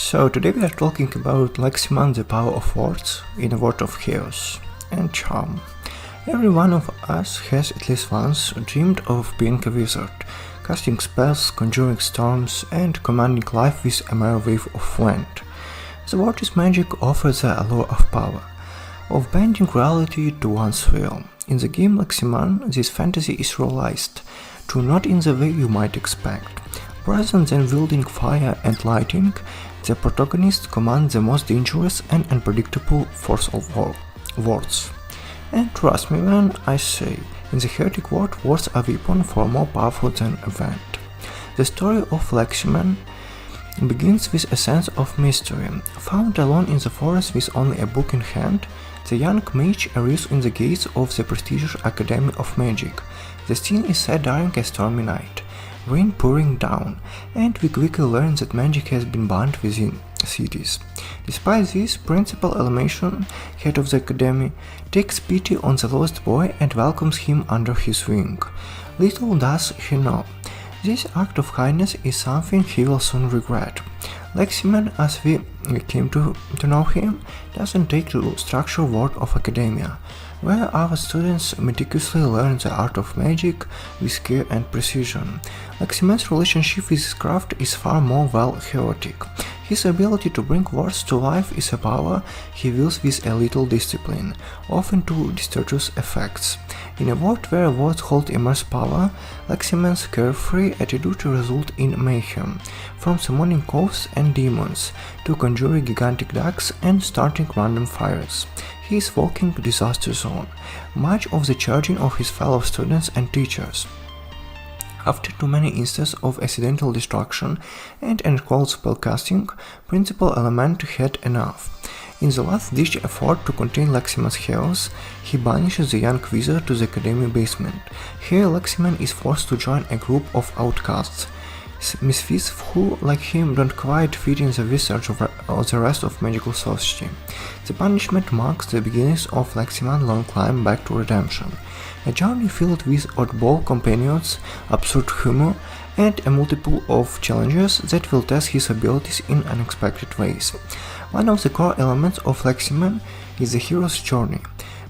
So today we are talking about Leximan, the power of words in a world of chaos and charm. Every one of us has at least once dreamed of being a wizard, casting spells, conjuring storms, and commanding life with a mere wave of wind. The word is magic offers the allure of power, of bending reality to one's will. In the game Leximan, this fantasy is realized, though not in the way you might expect. Rather than wielding fire and lightning, the protagonist commands the most dangerous and unpredictable force of words. And trust me when I say, in the chaotic world, words are a weapon far more powerful than a wand. The story of Leximan begins with a sense of mystery. Found alone in the forest with only a book in hand, the young mage arrives in the gates of the prestigious Academy of Magic. The scene is set during a stormy night, rain pouring down, and we quickly learn that magic has been banned within cities. Despite this, Principal Leximan, head of the Academy, takes pity on the lost boy and welcomes him under his wing. Little does he know, this act of kindness is something he will soon regret. Leximan, as we came to know him, doesn't take the structured world of academia, where our students meticulously learn the art of magic with care and precision. Leximan's relationship with his craft is far more chaotic. His ability to bring words to life is a power he wields with a little discipline, often to disastrous effects. In a world where words hold immense power, Leximan's carefree attitude results in mayhem, from summoning ghosts and demons to conjuring gigantic ducks and starting random fires. He is walking disaster zone, much of the charging of his fellow students and teachers. After too many instances of accidental destruction and uncalled spellcasting, Principal Leximan had enough. In the last-ditch effort to contain Leximan's chaos, he banishes the young wizard to the academy basement. Here Leximan is forced to join a group of outcasts, misfits who, like him, don't quite fit in the visage of the rest of magical society. The punishment marks the beginnings of Leximan's long climb back to redemption, a journey filled with oddball companions, absurd humor, and a multiple of challenges that will test his abilities in unexpected ways. One of the core elements of Leximan is the hero's journey,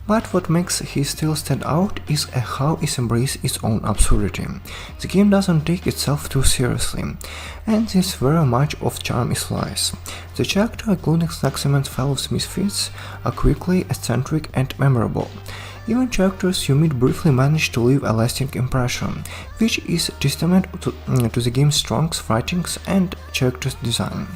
but what makes his style stand out is how it embraces its own absurdity. The game doesn't take itself too seriously, and this is where much of charm lies. The characters, including Leximan's fellow misfits, are quickly eccentric and memorable. Even characters you meet briefly manage to leave a lasting impression, which is testament to the game's strong writings and character design.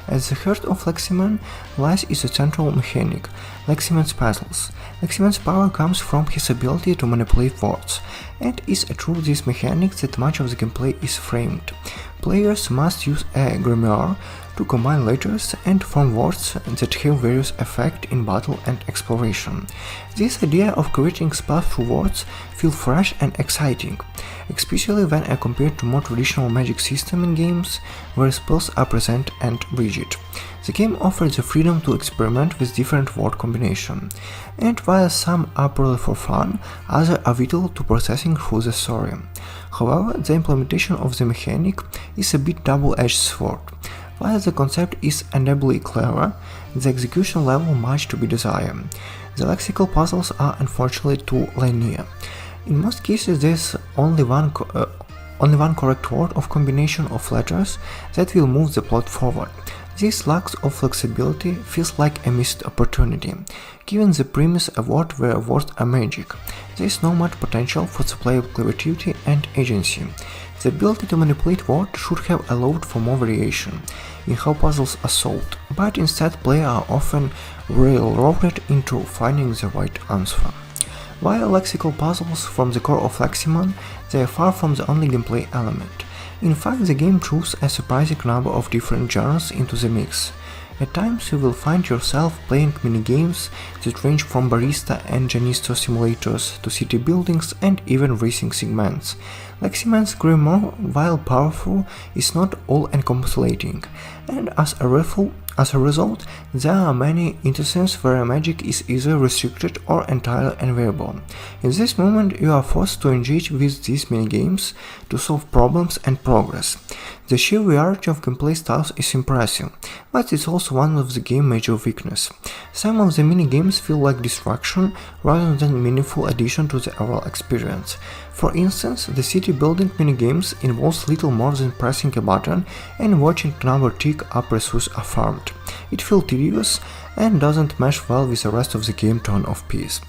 At the heart of Leximan lies its central mechanic, Leximan's puzzles. Leximan's power comes from his ability to manipulate words, and it's through this mechanic that much of the gameplay is framed. Players must use a grimoire to combine letters and form words that have various effects in battle and exploration. This idea of creating spells through words feels fresh and exciting, especially when compared to more traditional magic systems in games where spells are present and rigid. The game offers the freedom to experiment with different word combinations, and while some are purely for fun, others are vital to processing through the story. However, the implementation of the mechanic is a bit double-edged sword. While the concept is undeniably clever, the execution level much to be desired. The lexical puzzles are unfortunately too linear. In most cases there's only one correct word or combination of letters that will move the plot forward. This lack of flexibility feels like a missed opportunity, given the premise of a world where words are magic. There is not much potential for the player's creativity and agency. The ability to manipulate words should have allowed for more variation in how puzzles are solved, but instead players are often railroaded into finding the right answer. While lexical puzzles form the core of Leximan, they are far from the only gameplay element. In fact, the game throws a surprising number of different genres into the mix. At times you will find yourself playing minigames that range from barista and janitor simulators to city buildings and even racing segments. Leximan's grammar, while powerful, is not all-encompassing, and as a result, there are many instances where magic is either restricted or entirely unavailable. In this moment, you are forced to engage with these minigames to solve problems and progress. The sheer variety of gameplay styles is impressive, but it's also one of the game's major weaknesses. Some of the minigames feel like distraction rather than meaningful addition to the overall experience. For instance, the city building minigames involves little more than pressing a button and watching the number tick up resources are farmed. It feels tedious and doesn't mesh well with the rest of the game tone of peace.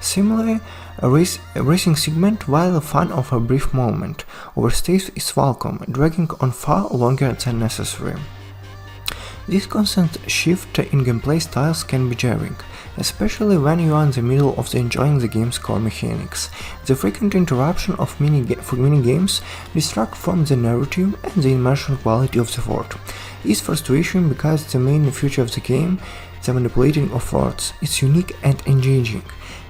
Similarly, a racing segment, while fun of a brief moment, overstays its welcome, dragging on far longer than necessary. This constant shift in gameplay styles can be jarring, especially when you are in the middle of enjoying the game's core mechanics. The frequent interruption of minigames distract from the narrative and the immersion quality of the world. It's frustration because the main feature of the game, the manipulating of words, is unique and engaging,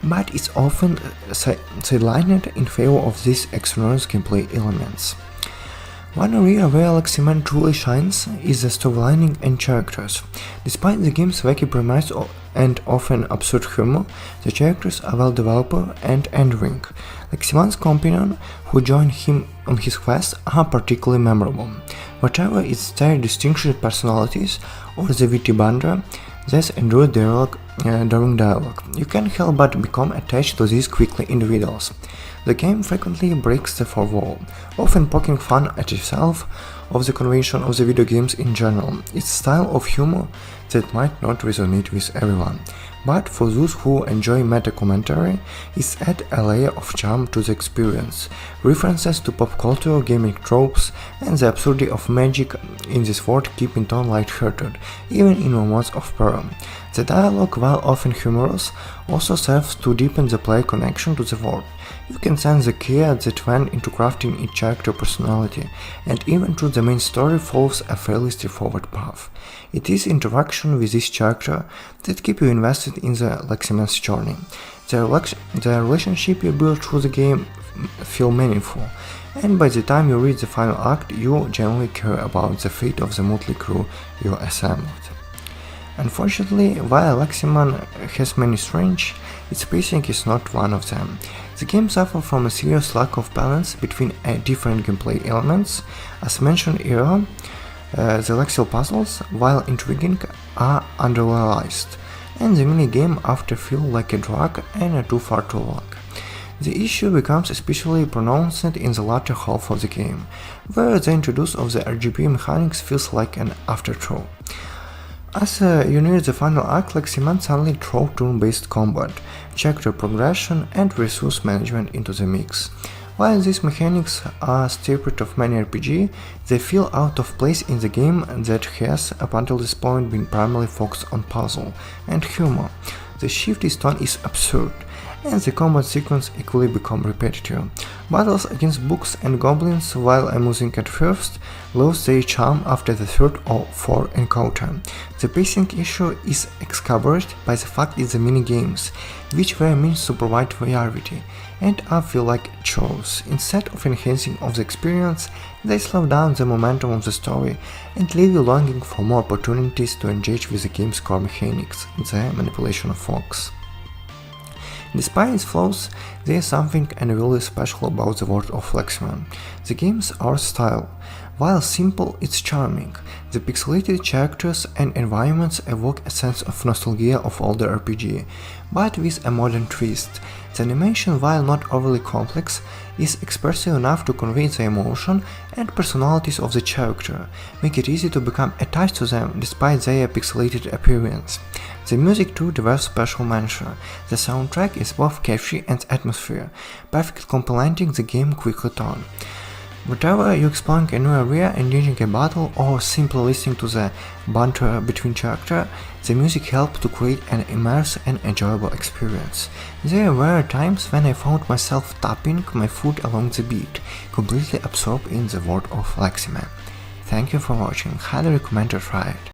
but it's often sidelined in favor of these extraneous gameplay elements. One area where Leximan truly shines is the storylining and characters. Despite the game's wacky premise and often absurd humor, the characters are well developed and endearing. Leximan's companions who join him on his quest are particularly memorable. Whatever it's their distinguished personalities or the witty banter that endure during dialogue, you can't help but become attached to these quirky individuals. The game frequently breaks the fourth wall, often poking fun at itself of the convention of the video games in general. Its style of humor that might not resonate with everyone, but for those who enjoy meta-commentary, it adds a layer of charm to the experience. References to pop culture, gaming tropes, and the absurdity of magic in this world keep it tone light-hearted, even in moments of peril. The dialogue, while often humorous, also serves to deepen the player connection to the world. You can sense the care that went into crafting each character personality, and even though the main story follows a fairly straightforward path, it is interaction with this character that keep you invested in the Leximan's journey. The relationship you build through the game feel meaningful, and by the time you reach the final act, you genuinely care about the fate of the motley crew you assembled. Unfortunately, while Leximan has many strengths, its pacing is not one of them. The game suffers from a serious lack of balance between different gameplay elements. As mentioned earlier, the Lexil puzzles, while intriguing, are underrealized, and the minigame often feel like a drag and too far too long. The issue becomes especially pronounced in the latter half of the game, where the introduction of the RGB mechanics feels like an afterthought. As you near the final act, Leximan suddenly throws turn-based combat, character progression, and resource management into the mix. While these mechanics are staple of many RPG, they feel out of place in the game that has, up until this point, been primarily focused on puzzle and humor. The shift in tone is absurd, and the combat sequence equally become repetitive. Battles against books and goblins, while amusing at first, lose their charm after the third or fourth encounter. The pacing issue is exacerbated by the fact that the minigames, which were meant to provide variety, and I feel like chores. Instead of enhancing of the experience, they slow down the momentum of the story and leave you longing for more opportunities to engage with the game's core mechanics, the manipulation of fox. Despite its flaws, there is something really special about the world of Leximan. The game's art style. While simple, it's charming. The pixelated characters and environments evoke a sense of nostalgia of older RPG, but with a modern twist. The animation, while not overly complex, is expressive enough to convey the emotion and personalities of the character, make it easy to become attached to them despite their pixelated appearance. The music too deserves special mention. The soundtrack is both catchy and atmosphere, perfectly complementing the game's quickly tone. Whether you're exploring a new area, engaging a battle, or simply listening to the banter between characters, the music helps to create an immersive and enjoyable experience. There were times when I found myself tapping my foot along the beat, completely absorbed in the world of Leximan. Thank you for watching, highly recommend to try it.